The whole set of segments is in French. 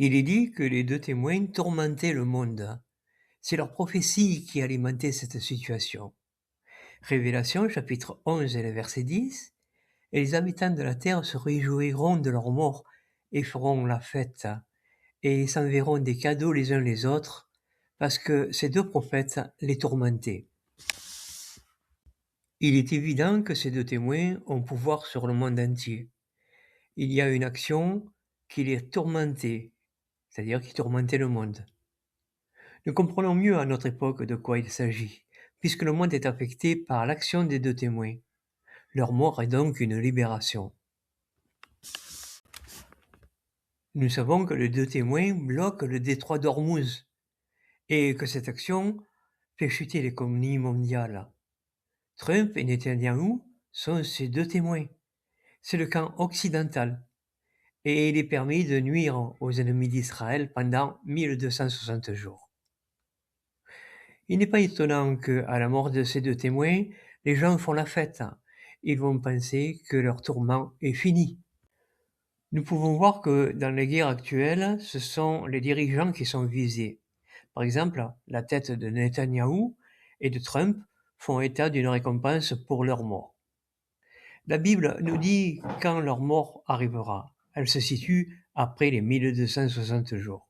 Il est dit que les deux témoins tourmentaient le monde. C'est leur prophétie qui alimentait cette situation. Révélation chapitre 11 et le verset 10. Et les habitants de la terre se réjouiront de leur mort et feront la fête, et s'enverront des cadeaux les uns les autres, parce que ces deux prophètes les tourmentaient. Il est évident que ces deux témoins ont pouvoir sur le monde entier. Il y a une action qui les tourmentait, c'est-à-dire qui tourmentait le monde. Nous comprenons mieux à notre époque de quoi il s'agit, puisque le monde est affecté par l'action des deux témoins. Leur mort est donc une libération. Nous savons que les deux témoins bloquent le détroit d'Ormuz et que cette action fait chuter l'économie mondiale. Trump et Netanyahou sont ces deux témoins. C'est le camp occidental et il est permis de nuire aux ennemis d'Israël pendant 1260 jours. Il n'est pas étonnant que, à la mort de ces deux témoins, les gens font la fête. Ils vont penser que leur tourment est fini. Nous pouvons voir que dans les guerres actuelles, ce sont les dirigeants qui sont visés. Par exemple, la tête de Netanyahou et de Trump font état d'une récompense pour leur mort. La Bible nous dit quand leur mort arrivera. Elle se situe après les 1260 jours.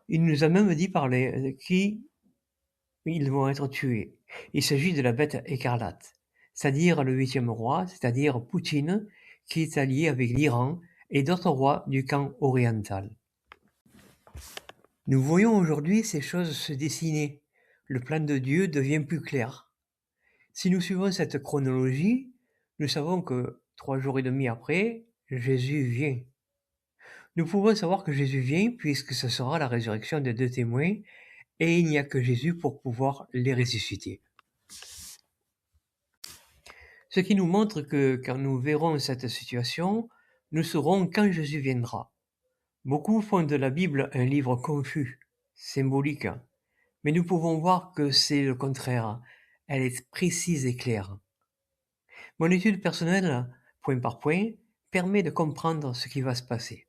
Il nous a même dit par qui ils vont être tués. Il s'agit de la bête écarlate, c'est-à-dire le 8e roi, c'est-à-dire Poutine, qui est allié avec l'Iran et d'autres rois du camp oriental. Nous voyons aujourd'hui ces choses se dessiner. Le plan de Dieu devient plus clair. Si nous suivons cette chronologie, nous savons que 3 jours et demi après, Jésus vient. Nous pouvons savoir que Jésus vient puisque ce sera la résurrection des deux témoins et il n'y a que Jésus pour pouvoir les ressusciter. Ce qui nous montre que quand nous verrons cette situation, nous saurons quand Jésus viendra. Beaucoup font de la Bible un livre confus, symbolique, mais nous pouvons voir que c'est le contraire. Elle est précise et claire. Mon étude personnelle, point par point, permet de comprendre ce qui va se passer.